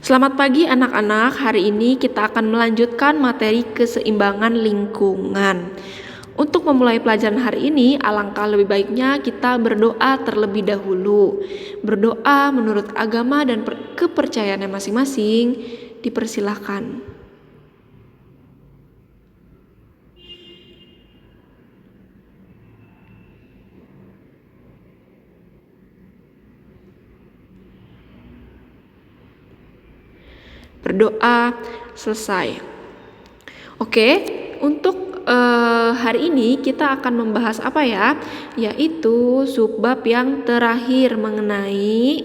Selamat pagi anak-anak, hari ini kita akan melanjutkan materi keseimbangan lingkungan. Untuk memulai pelajaran hari ini, alangkah lebih baiknya kita berdoa terlebih dahulu. Berdoa menurut agama dan kepercayaannya masing-masing, dipersilahkan. Berdoa selesai. Oke, untuk hari ini kita akan membahas apa ya? Yaitu subbab yang terakhir mengenai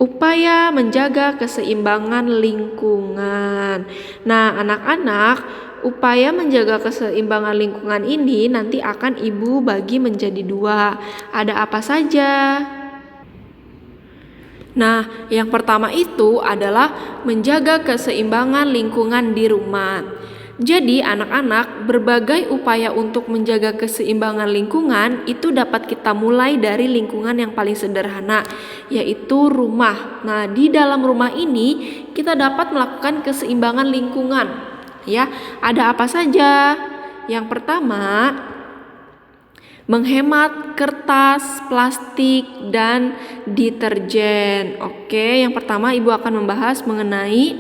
upaya menjaga keseimbangan lingkungan. Nah, anak-anak, upaya menjaga keseimbangan lingkungan ini nanti akan Ibu bagi menjadi 2. Ada apa saja? Nah, yang pertama itu adalah menjaga keseimbangan lingkungan di rumah. Jadi, anak-anak, berbagai upaya untuk menjaga keseimbangan lingkungan itu dapat kita mulai dari lingkungan yang paling sederhana, yaitu rumah. Nah, di dalam rumah ini kita dapat melakukan keseimbangan lingkungan. Ya, ada apa saja? Yang pertama, menghemat kertas, plastik, dan deterjen. Oke, yang pertama Ibu akan membahas mengenai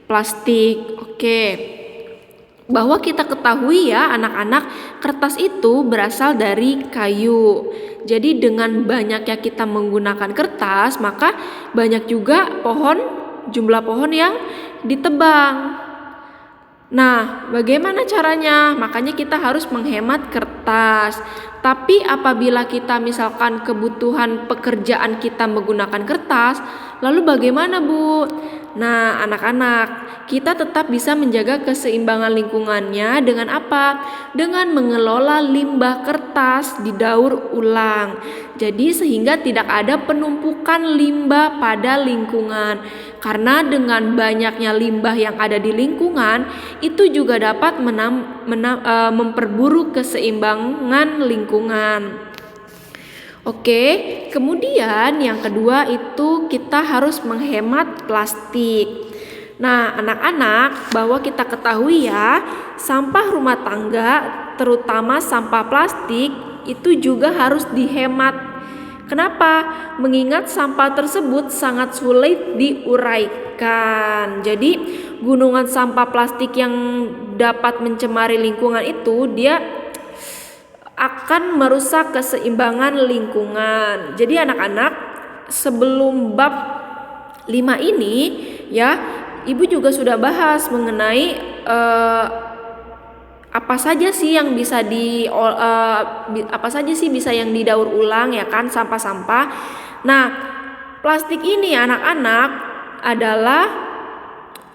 plastik. Oke, bahwa kita ketahui ya anak-anak, kertas itu berasal dari kayu. Jadi dengan banyaknya kita menggunakan kertas, maka banyak juga jumlah pohon yang ditebang. Nah, bagaimana caranya? Makanya kita harus menghemat kertas. Tapi apabila kita misalkan kebutuhan pekerjaan kita menggunakan kertas, lalu bagaimana, Bu? Nah, anak-anak, kita tetap bisa menjaga keseimbangan lingkungannya dengan apa? Dengan mengelola limbah kertas didaur ulang. Jadi sehingga tidak ada penumpukan limbah pada lingkungan. Karena dengan banyaknya limbah yang ada di lingkungan, itu juga dapat memperburuk keseimbangan lingkungan. Oke, kemudian yang kedua itu kita harus menghemat plastik. Nah, anak-anak, bahwa kita ketahui ya, sampah rumah tangga, terutama sampah plastik, itu juga harus dihemat. Kenapa? Mengingat sampah tersebut sangat sulit diuraikan. Jadi, gunungan sampah plastik yang dapat mencemari lingkungan itu, dia akan merusak keseimbangan lingkungan. Jadi anak-anak, sebelum bab 5 ini ya, Ibu juga sudah bahas mengenai apa saja sih yang bisa bisa yang didaur ulang ya kan, sampah-sampah. Nah, plastik ini anak-anak adalah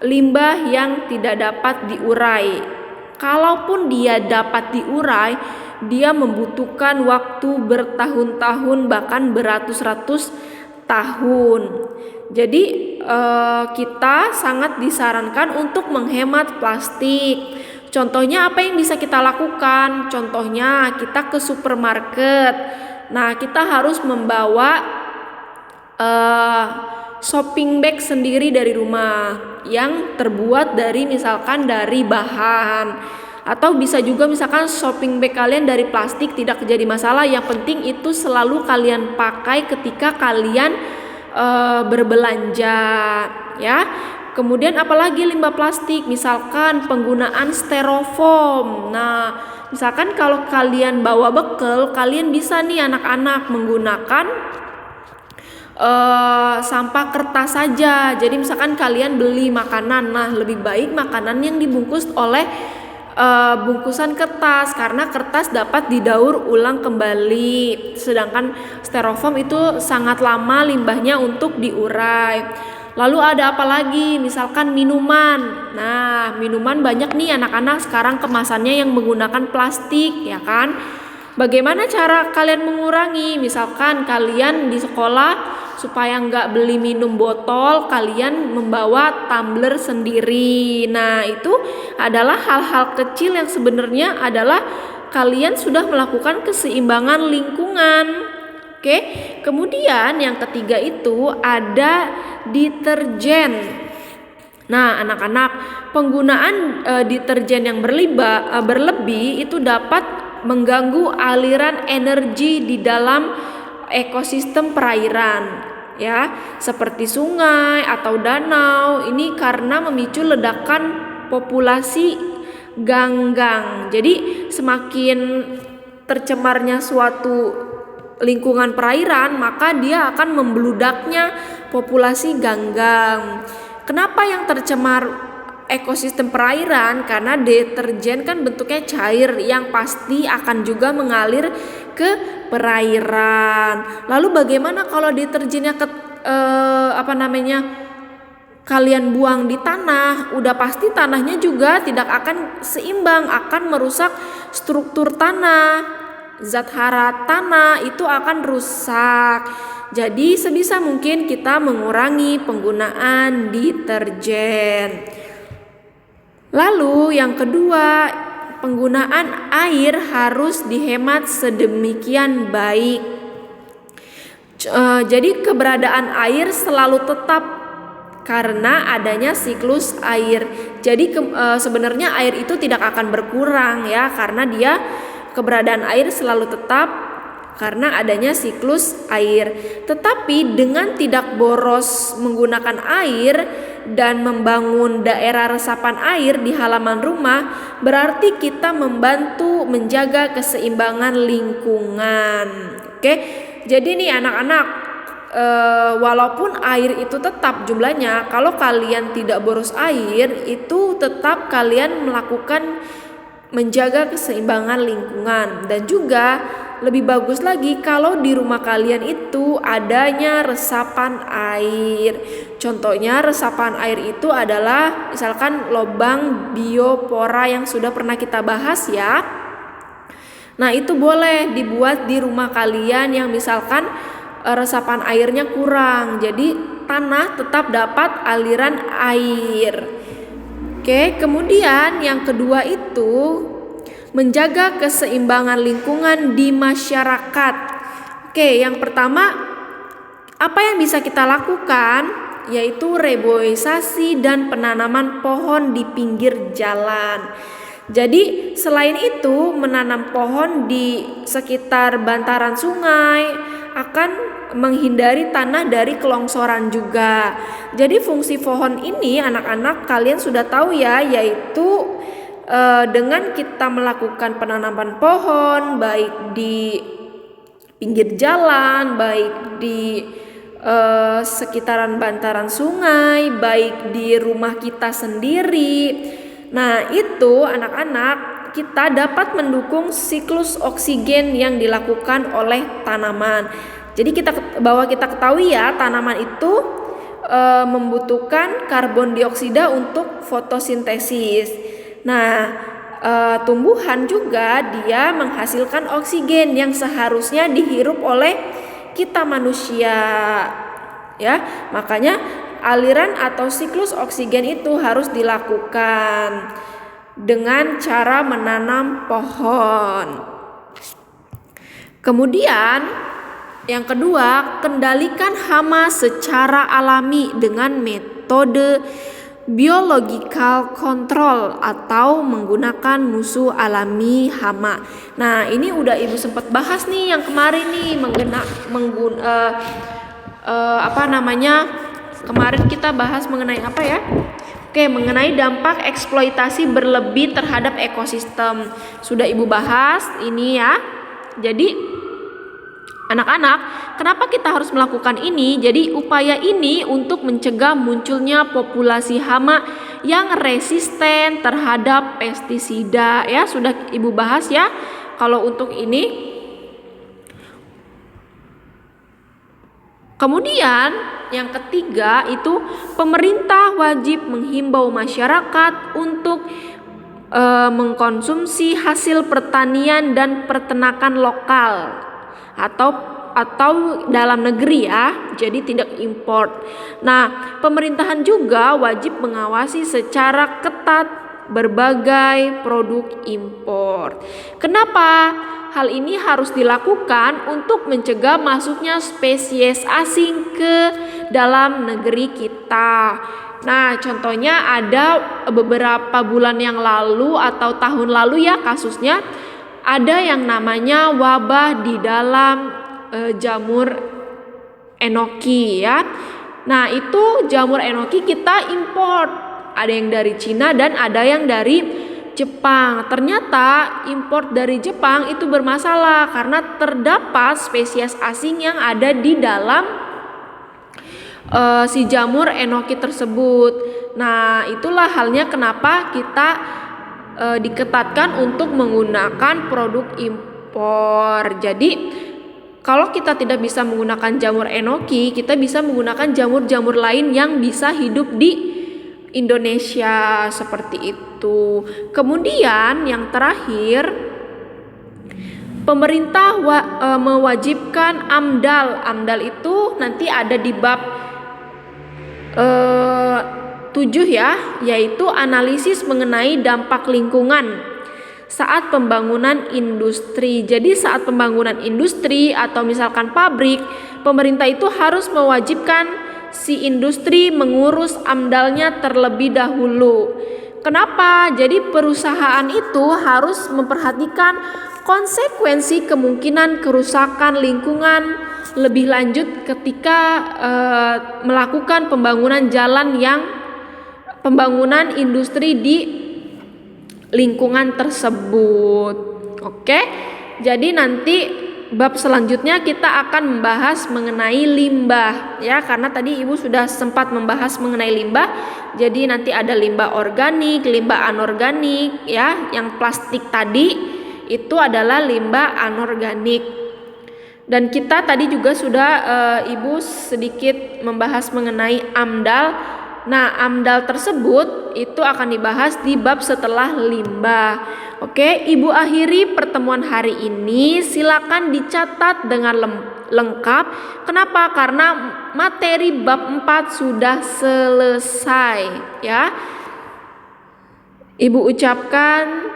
limbah yang tidak dapat diurai. Kalaupun dia dapat diurai, dia membutuhkan waktu bertahun-tahun bahkan beratus-ratus tahun. Jadi kita sangat disarankan untuk menghemat plastik. Contohnya apa yang bisa kita lakukan? Contohnya kita ke supermarket. Nah, kita harus membawa shopping bag sendiri dari rumah yang terbuat dari misalkan dari bahan, atau bisa juga misalkan shopping bag kalian dari plastik, tidak jadi masalah. Yang penting itu selalu kalian pakai ketika kalian berbelanja ya. Kemudian apalagi limbah plastik, misalkan penggunaan styrofoam. Nah, misalkan kalau kalian bawa bekal, kalian bisa nih anak-anak menggunakan sampah kertas saja. Jadi misalkan kalian beli makanan, nah lebih baik makanan yang dibungkus oleh bungkusan kertas, karena kertas dapat didaur ulang kembali, sedangkan styrofoam itu sangat lama limbahnya untuk diurai. Lalu ada apa lagi? Misalkan minuman. Nah, minuman banyak nih anak-anak sekarang kemasannya yang menggunakan plastik ya kan. Bagaimana cara kalian mengurangi? Misalkan kalian di sekolah supaya nggak beli minum botol, kalian membawa tumbler sendiri. Nah, itu adalah hal-hal kecil yang sebenarnya adalah kalian sudah melakukan keseimbangan lingkungan. Oke, kemudian yang ketiga itu ada deterjen. Nah, anak-anak, penggunaan deterjen yang berlebih itu dapat mengganggu aliran energi di dalam ekosistem perairan, ya, seperti sungai atau danau. Ini karena memicu ledakan populasi ganggang. Jadi, semakin tercemarnya suatu lingkungan perairan, maka dia akan membludaknya populasi ganggang. Kenapa yang tercemar ekosistem perairan? Karena deterjen kan bentuknya cair yang pasti akan juga mengalir ke perairan. Lalu bagaimana kalau deterjennya kalian buang di tanah? Udah pasti tanahnya juga tidak akan seimbang, akan merusak struktur tanah. Zat hara tanah itu akan rusak. Jadi sebisa mungkin kita mengurangi penggunaan deterjen. Lalu yang kedua, penggunaan air harus dihemat sedemikian baik. Jadi keberadaan air selalu tetap karena adanya siklus air. Jadi sebenarnya air itu tidak akan berkurang, ya, karena keberadaan air selalu tetap karena adanya siklus air. Tetapi dengan tidak boros menggunakan air dan membangun daerah resapan air di halaman rumah, berarti kita membantu menjaga keseimbangan lingkungan. Oke, jadi nih anak-anak, walaupun air itu tetap jumlahnya, kalau kalian tidak boros air, itu tetap kalian melakukan menjaga keseimbangan lingkungan. Dan juga lebih bagus lagi kalau di rumah kalian itu adanya resapan air. Contohnya resapan air itu adalah misalkan lubang biopora yang sudah pernah kita bahas, ya. Nah, itu boleh dibuat di rumah kalian yang misalkan resapan airnya kurang, jadi tanah tetap dapat aliran air. Oke, kemudian yang kedua itu menjaga keseimbangan lingkungan di masyarakat. Oke, yang pertama, apa yang bisa kita lakukan? Yaitu reboisasi dan penanaman pohon di pinggir jalan. Jadi selain itu, menanam pohon di sekitar bantaran sungai akan menghindari tanah dari kelongsoran juga. Jadi fungsi pohon ini anak-anak kalian sudah tahu, ya, yaitu dengan kita melakukan penanaman pohon baik di pinggir jalan, baik di sekitaran bantaran sungai, baik di rumah kita sendiri. Nah, itu anak-anak, kita dapat mendukung siklus oksigen yang dilakukan oleh tanaman. Jadi kita ketahui, ya, tanaman itu membutuhkan karbon dioksida untuk fotosintesis. Nah, tumbuhan juga dia menghasilkan oksigen yang seharusnya dihirup oleh kita manusia, ya. Makanya aliran atau siklus oksigen itu harus dilakukan dengan cara menanam pohon. Kemudian yang kedua, kendalikan hama secara alami dengan metode biological control atau menggunakan musuh alami hama. Nah, ini udah Ibu sempat bahas nih yang kemarin nih kemarin kita bahas mengenai apa, ya? Oke, mengenai dampak eksploitasi berlebih terhadap ekosistem. Sudah Ibu bahas ini, ya. Jadi anak-anak, kenapa kita harus melakukan ini? Jadi upaya ini untuk mencegah munculnya populasi hama yang resisten terhadap pestisida, ya. Sudah Ibu bahas, ya. Kalau untuk ini. Kemudian yang ketiga itu pemerintah wajib menghimbau masyarakat untuk mengkonsumsi hasil pertanian dan peternakan lokal atau dalam negeri, ya, jadi tidak import. Nah, pemerintahan juga wajib mengawasi secara ketat berbagai produk impor. Kenapa? Hal ini harus dilakukan untuk mencegah masuknya spesies asing ke dalam negeri kita. Nah, contohnya ada beberapa bulan yang lalu atau tahun lalu ya kasusnya, ada yang namanya wabah di dalam jamur enoki ya. Nah, itu jamur enoki kita import. Ada yang dari Cina dan ada yang dari Jepang. Ternyata import dari Jepang itu bermasalah karena terdapat spesies asing yang ada di dalam si jamur enoki tersebut. Nah, itulah halnya kenapa kita diketatkan untuk menggunakan produk impor. Jadi kalau kita tidak bisa menggunakan jamur enoki, kita bisa menggunakan jamur-jamur lain yang bisa hidup di Indonesia seperti itu. Kemudian yang terakhir, pemerintah mewajibkan AMDAL. AMDAL itu nanti ada di bab 7 ya, yaitu analisis mengenai dampak lingkungan saat pembangunan industri. Jadi saat pembangunan industri atau misalkan pabrik, pemerintah itu harus mewajibkan si industri mengurus AMDAL-nya terlebih dahulu. Kenapa? Jadi perusahaan itu harus memperhatikan konsekuensi kemungkinan kerusakan lingkungan lebih lanjut ketika melakukan pembangunan pembangunan industri di lingkungan tersebut. Oke, jadi nanti bab selanjutnya kita akan membahas mengenai limbah ya, karena tadi Ibu sudah sempat membahas mengenai limbah. Jadi nanti ada limbah organik, limbah anorganik ya. Yang plastik tadi itu adalah limbah anorganik. Dan kita tadi juga sudah Ibu sedikit membahas mengenai AMDAL. Nah, AMDAL tersebut itu akan dibahas di bab setelah limbah. Oke, Ibu akhiri pertemuan hari ini. Silakan dicatat dengan lengkap. Kenapa? Karena materi bab 4 sudah selesai ya. Ibu ucapkan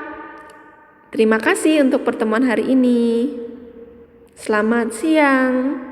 terima kasih untuk pertemuan hari ini. Selamat siang.